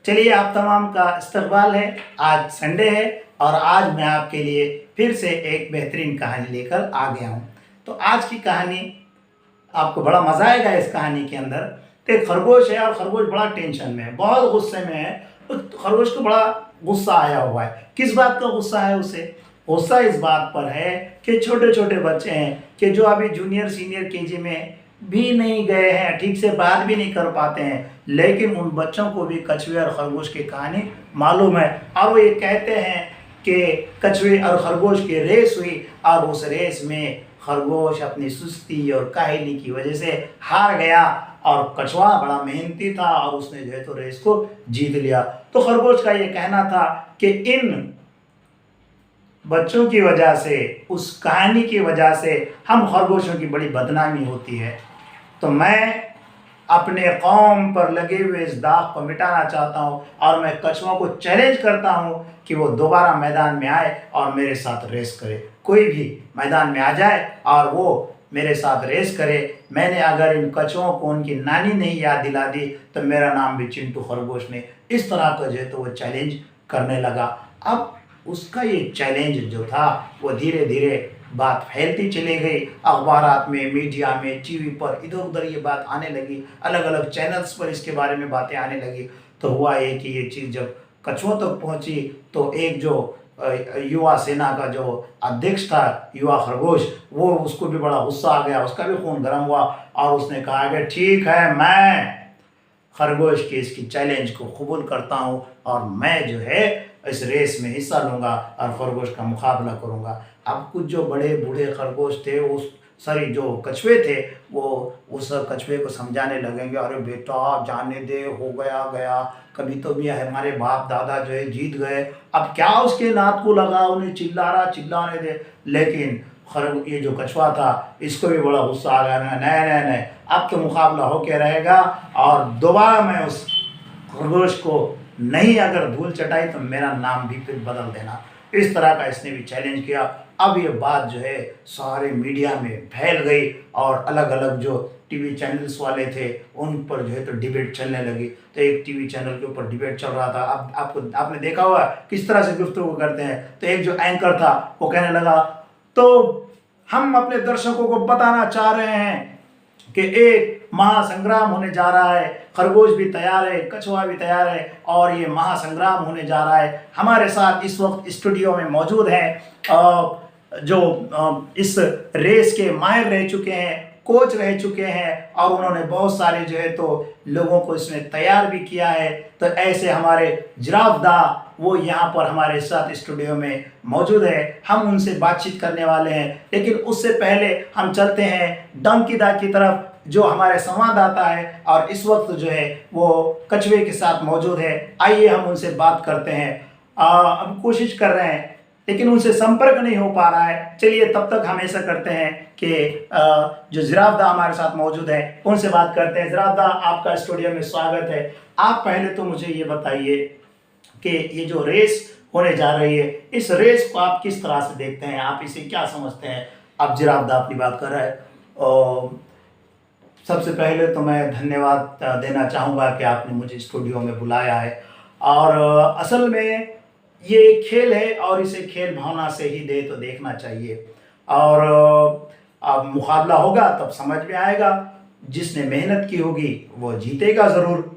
चलिए, आप तमाम का इस्तकबाल है। आज संडे है और आज मैं आपके लिए फिर से एक बेहतरीन कहानी लेकर आ गया हूँ। तो आज की कहानी आपको बड़ा मज़ा आएगा। इस कहानी के अंदर तो एक खरगोश है और खरगोश बड़ा टेंशन में है, बहुत गुस्से में है। उस खरगोश को बड़ा गुस्सा आया हुआ है। किस बात का गुस्सा है उसे? गुस्सा इस बात पर है कि छोटे छोटे बच्चे हैं कि जो अभी जूनियर सीनियर केजी में भी नहीं गए हैं, ठीक से बात भी नहीं कर पाते हैं, लेकिन उन बच्चों को भी कछुए और खरगोश की कहानी मालूम है। और वो ये कहते हैं कि कछुए और खरगोश की रेस हुई और उस रेस में खरगोश अपनी सुस्ती और काहली की वजह से हार गया और कछुआ बड़ा मेहनती था और उसने जो है तो रेस को जीत लिया। तो खरगोश का ये कहना था कि इन बच्चों की वजह से, उस कहानी की वजह से हम खरगोशों की बड़ी बदनामी होती है। तो मैं अपने कौम पर लगे हुए इस दाग को मिटाना चाहता हूँ और मैं कछुओं को चैलेंज करता हूँ कि वो दोबारा मैदान में आए और मेरे साथ रेस करे। कोई भी मैदान में आ जाए और वो मेरे साथ रेस करे। मैंने अगर इन कछुओं को उनकी नानी नहीं याद दिला दी तो मेरा नाम भी चिंटू खरगोश ने। इस तरह का जो है तो वो चैलेंज करने लगा। अब उसका ये चैलेंज जो था वो धीरे धीरे बात फैलती चली गई। अखबारात में, मीडिया में, टीवी पर इधर उधर ये बात आने लगी, अलग अलग चैनल्स पर इसके बारे में बातें आने लगी। तो हुआ ये कि ये चीज़ जब कछुओं तक पहुंची तो एक जो युवा सेना का जो अध्यक्ष था, युवा खरगोश, वो उसको भी बड़ा गुस्सा आ गया, उसका भी खून गर्म हुआ और उसने कहा कि ठीक है, मैं खरगोश के इसकी चैलेंज को कबूल करता हूँ और मैं जो है इस रेस में हिस्सा लूँगा और खरगोश का मुकाबला करूँगा। अब कुछ जो बड़े बूढ़े खरगोश थे, उस जो कछुए थे, वो उस कछुए को समझाने लगेंगे, अरे बेटा जाने दे, हो गया गया, कभी तो भी हमारे बाप दादा जो है जीत गए, अब क्या उसके नाक को लगा, उन्हें चिल्लाने दे। लेकिन ये जो कछुआ था, इसको भी बड़ा गुस्सा आ गया। नहीं, अब तो मुकाबला होके रहेगा और दोबारा मैं उस खरगोश को नहीं अगर धूल चटाई तो मेरा नाम भी फिर बदल देना। इस तरह का इसने भी चैलेंज किया। अब ये बात जो है सारे मीडिया में फैल गई और अलग अलग जो टीवी चैनल्स वाले थे उन पर जो है तो डिबेट चलने लगी। तो एक टीवी चैनल के ऊपर डिबेट चल रहा था। अब आपने देखा हुआ किस तरह से गुफ्तगू करते हैं। तो एक जो एंकर था वो कहने लगा, तो हम अपने दर्शकों को बताना चाह रहे हैं कि एक महासंग्राम होने जा रहा है, खरगोश भी तैयार है, कछुआ भी तैयार है और ये महासंग्राम होने जा रहा है। हमारे साथ इस वक्त स्टूडियो में मौजूद हैं जो इस रेस के माहिर रह चुके हैं, कोच रह चुके हैं और उन्होंने बहुत सारे जो है तो लोगों को इसमें तैयार भी किया है। तो ऐसे हमारे जिराफ दा वो यहाँ पर हमारे साथ स्टूडियो में मौजूद है, हम उनसे बातचीत करने वाले हैं। लेकिन उससे पहले हम चलते हैं डंकी दा की तरफ, जो हमारे संवाददाता है और इस वक्त जो है वो कछुए के साथ मौजूद है। आइए हम उनसे बात करते हैं। अब कोशिश कर रहे हैं लेकिन उनसे संपर्क नहीं हो पा रहा है। चलिए तब तक हम ऐसा करते हैं कि जो जिराफ दा हमारे साथ मौजूद है उनसे बात करते हैं। जिराफ दा, आपका स्टूडियो में स्वागत है। आप पहले तो मुझे ये बताइए कि ये जो रेस होने जा रही है, इस रेस को आप किस तरह से देखते हैं, आप इसे क्या समझते हैं? अब जिराफ दा अपनी बात कर रहा है। और सबसे पहले तो मैं धन्यवाद देना चाहूँगा कि आपने मुझे स्टूडियो में बुलाया है। और असल में ये एक खेल है और इसे खेल भावना से ही दे तो देखना चाहिए। और अब मुकाबला होगा तब समझ में आएगा, जिसने मेहनत की होगी वो जीतेगा ज़रूर।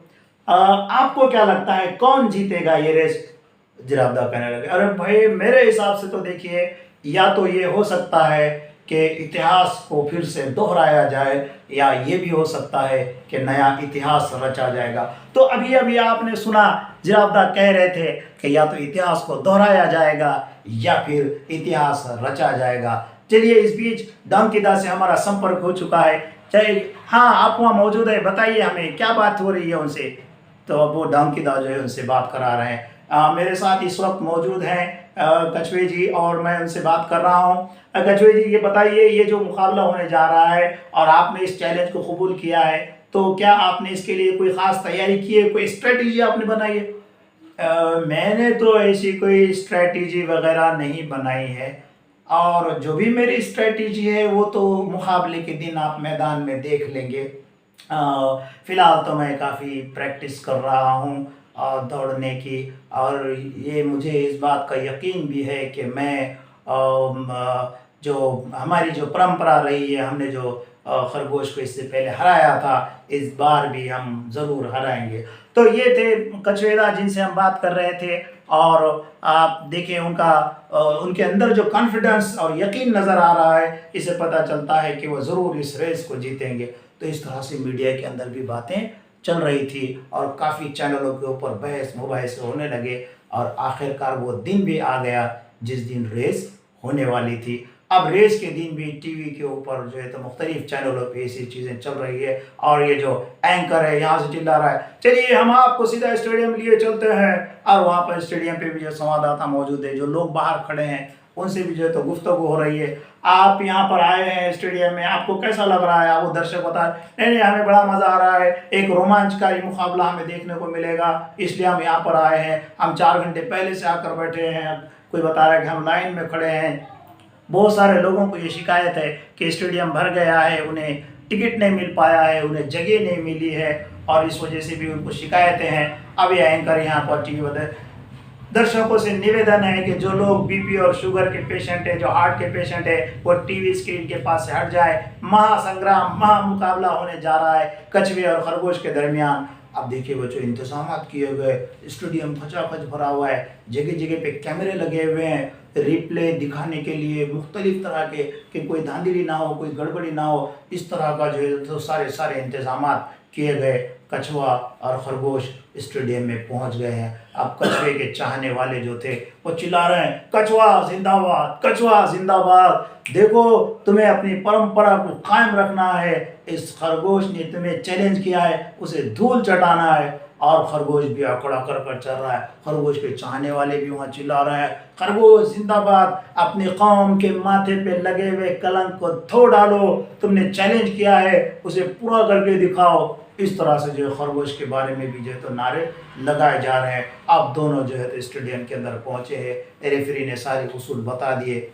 आपको क्या लगता है कौन जीतेगा ये रेस? जिराफ दा कहने लगे, अरे भाई मेरे हिसाब से तो देखिए, या तो ये हो सकता है कि इतिहास को फिर से दोहराया जाए या ये भी हो सकता है कि नया इतिहास रचा जाएगा। तो अभी आपने सुना जिराफ दा कह रहे थे कि या तो इतिहास को दोहराया जाएगा या फिर इतिहास रचा जाएगा। चलिए इस बीच डंकी दा से हमारा संपर्क हो चुका है। चलिए, हाँ आप वहाँ मौजूद है, बताइए हमें क्या बात हो रही है उनसे। तो अब वो डंकी दा जो है उनसे बात करा रहे हैं। मेरे साथ इस वक्त मौजूद हैं कछुए जी और मैं उनसे बात कर रहा हूँ। कछुए जी, ये बताइए, ये जो मुकाबला होने जा रहा है और आपने इस चैलेंज को कबूल किया है, तो क्या आपने इसके लिए कोई ख़ास तैयारी की है, कोई स्ट्रेटजी आपने बनाई है? मैंने तो ऐसी कोई स्ट्रेटजी वगैरह नहीं बनाई है और जो भी मेरी स्ट्रेटजी है वो तो मुकाबले के दिन आप मैदान में देख लेंगे। फ़िलहाल तो मैं काफ़ी प्रैक्टिस कर रहा हूँ दौड़ने की। और ये मुझे इस बात का यकीन भी है कि मैं जो हमारी जो परंपरा रही है, हमने जो खरगोश को इससे पहले हराया था, इस बार भी हम ज़रूर हराएंगे। तो ये थे कछुएदा जिनसे हम बात कर रहे थे। और आप देखें उनके अंदर जो कॉन्फिडेंस और यकीन नज़र आ रहा है, इससे पता चलता है कि वो ज़रूर इस रेस को जीतेंगे। तो इस तरह से मीडिया के अंदर भी बातें चल रही थी और काफ़ी चैनलों के ऊपर बहस मुबाहिसे होने लगे। और आखिरकार वो दिन भी आ गया जिस दिन रेस होने वाली थी। अब रेस के दिन भी टीवी के ऊपर जो है तो मुख्तलिफ चैनलों पे ऐसी चीज़ें चल रही है। और ये जो एंकर है यहाँ से चिल्ला रहा है, चलिए हम आपको सीधा स्टेडियम लिए चलते हैं। और वहाँ पर स्टेडियम पे भी जो संवाददाता मौजूद है, जो लोग बाहर खड़े हैं, उनसे भी जो है तो गुफ्तगू हो रही है। आप यहाँ पर आए हैं स्टेडियम में, आपको कैसा लग रहा है? आप वो दर्शक बता रहे नहीं हमें बड़ा मज़ा आ रहा है, एक रोमांचकारी मुकाबला हमें देखने को मिलेगा, इसलिए हम यहाँ पर आए हैं। हम 4 घंटे पहले से आकर बैठे हैं। कोई बता रहा है कि हम लाइन में खड़े हैं। बहुत सारे लोगों को ये शिकायत है कि स्टेडियम भर गया है, उन्हें टिकट नहीं मिल पाया है, उन्हें जगह नहीं मिली है, और इस वजह से भी उनको शिकायतें हैं। अब ये एंकर यहाँ पर टीवी पर दर्शकों से निवेदन है कि जो लोग बीपी और शुगर के पेशेंट है, जो हार्ट के पेशेंट है, वो टीवी स्क्रीन के पास से हट जाए। महासंग्राम, महामुकाबला होने जा रहा है कछुए और खरगोश के दरमियान। अब देखिए बच्चों, इंतजाम किए गए, स्टेडियम खचाखच भरा हुआ है, जगह जगह पे कैमरे लगे हुए हैं रिप्ले दिखाने के लिए, मुख्तलिफ तरह के कि कोई धांधली ना हो, कोई गड़बड़ी ना हो, इस तरह का जो है तो सारे इंतजाम किए गए। कछुआ और खरगोश स्टेडियम में पहुंच गए हैं। अब कछुए के चाहने वाले जो थे वो चिल्ला रहे हैं, कछुआ जिंदाबाद, कछुआ जिंदाबाद, देखो तुम्हें अपनी परंपरा को कायम रखना है। इस खरगोश ने तुम्हें चैलेंज किया है, उसे धूल चटाना है। और खरगोश भी अकड़ अकड़ कर चल रहा है। खरगोश के चाहने वाले भी वहाँ चिल्ला रहे हैं, खरगोश जिंदाबाद, अपनी कौम के माथे पे लगे हुए कलंक को धो डालो, तुमने चैलेंज किया है, उसे पूरा करके दिखाओ। इस तरह से जो है खरगोश के बारे में भी जो है तो नारे लगाए जा रहे हैं। अब दोनों जो है तो स्टेडियम के अंदर पहुँचे हैं। रेफरी ने सारे उसूल बता दिए।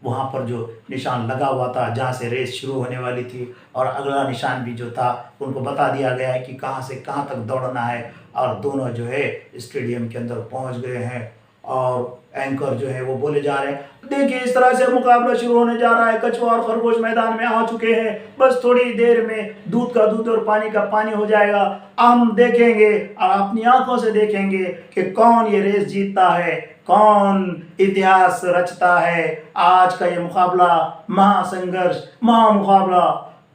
वहाँ पर जो निशान लगा हुआ था जहाँ से रेस शुरू होने वाली थी, और अगला निशान भी जो था उनको बता दिया गया है कि कहाँ से कहाँ तक दौड़ना है। और दोनों जो है स्टेडियम के अंदर पहुँच गए हैं। और एंकर जो है वो बोले जा रहे हैं, देखिए इस तरह से मुकाबला शुरू होने जा रहा है, कछुआ और खरगोश मैदान में आ चुके हैं, बस थोड़ी देर में दूध का दूध और पानी का पानी हो जाएगा। हम देखेंगे और अपनी आंखों से देखेंगे कि कौन ये रेस जीतता है, कौन इतिहास रचता है। आज का ये मुकाबला महासंघर्ष, महामुकाबला,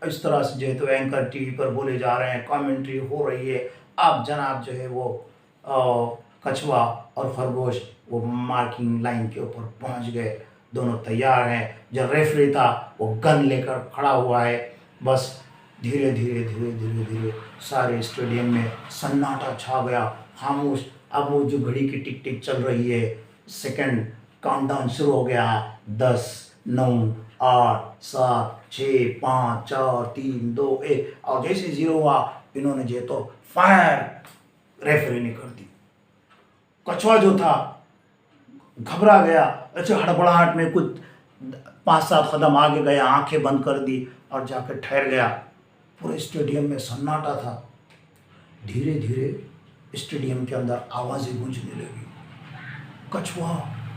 इस तरह से जो है तो एंकर टीवी पर बोले जा रहे हैं, कमेंट्री हो रही है। अब जनाब जो है वो कछुआ और खरगोश वो मार्किंग लाइन के ऊपर पहुंच गए। दोनों तैयार हैं। जो रेफरी था वो गन लेकर खड़ा हुआ है। बस धीरे धीरे धीरे धीरे धीरे सारे स्टेडियम में सन्नाटा छा गया, खामोश। अब वो जो घड़ी की टिक टिक चल रही है, सेकंड काउंटडाउन शुरू हो गया। 10, 9, 8, 7, 6, 5, 4, 3, 2, 1। और जैसे 0 हुआ, इन्होंने जो तो फायर रेफरी ने कर दी। कछुआ जो था घबरा गया, अच्छा हड़बड़ाहट में कुछ 5-7 कदम आगे गया, आंखें बंद कर दी और जाकर ठहर गया। पूरे स्टेडियम में सन्नाटा था। धीरे धीरे स्टेडियम के अंदर आवाज़ें गूंजने लगी, कछुआ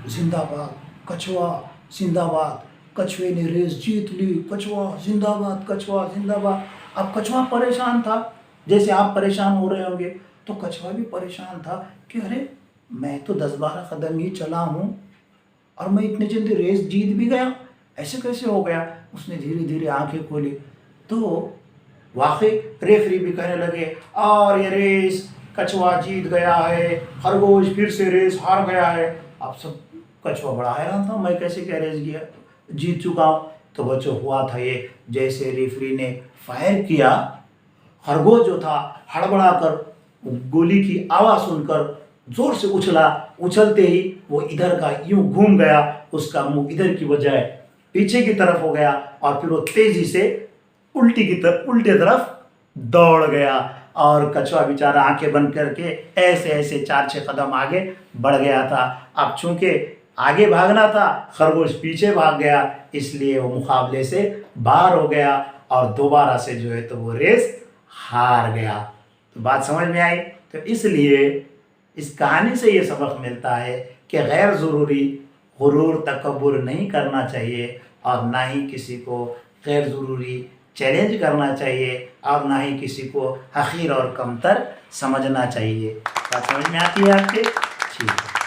जिंदाबाद, कछुआ जिंदाबाद, कछुए ने रेस जीत ली, कछुआ जिंदाबाद, कछुआ जिंदाबाद। अब कछुआ परेशान था, जैसे आप परेशान हो रहे होंगे, तो कछुआ भी परेशान था कि अरे मैं तो 10-12 कदम ही चला हूँ और मैं इतने जल्दी रेस जीत भी गया, ऐसे कैसे हो गया। उसने धीरे धीरे आंखें खोली तो वाकई रेफरी भी कहने लगे, और ये रेस कछुआ जीत गया है, खरगोश फिर से रेस हार गया है। अब सब कछुआ बड़ा हैरान था, मैं कैसे क्या रेस गया जीत चुका हूँ। तो बच्चों हुआ था ये, जैसे रेफरी ने फायर किया, खरगोश जो था हड़बड़ा कर गोली की आवाज़ सुनकर जोर से उछला। उछलते ही वो इधर का यूं घूम गया, उसका मुंह इधर की बजाय पीछे की तरफ हो गया, और फिर वो तेजी से उल्टे तरफ दौड़ गया। और कछुआ बेचारा आंखें बंद करके ऐसे 4-6 कदम आगे बढ़ गया था। अब चूंकि आगे भागना था, खरगोश पीछे भाग गया, इसलिए वो मुकाबले से बाहर हो गया और दोबारा से जो है तो वो रेस हार गया। तो बात समझ में आई। तो इसलिए इस कहानी से ये सबक मिलता है कि गैर ज़रूरी गुरूर तकब्बुर नहीं करना चाहिए और ना ही किसी को गैर ज़रूरी चैलेंज करना चाहिए और ना ही किसी को हक़ीर और कमतर समझना चाहिए। बात समझ में आती है आपके? ठीक है।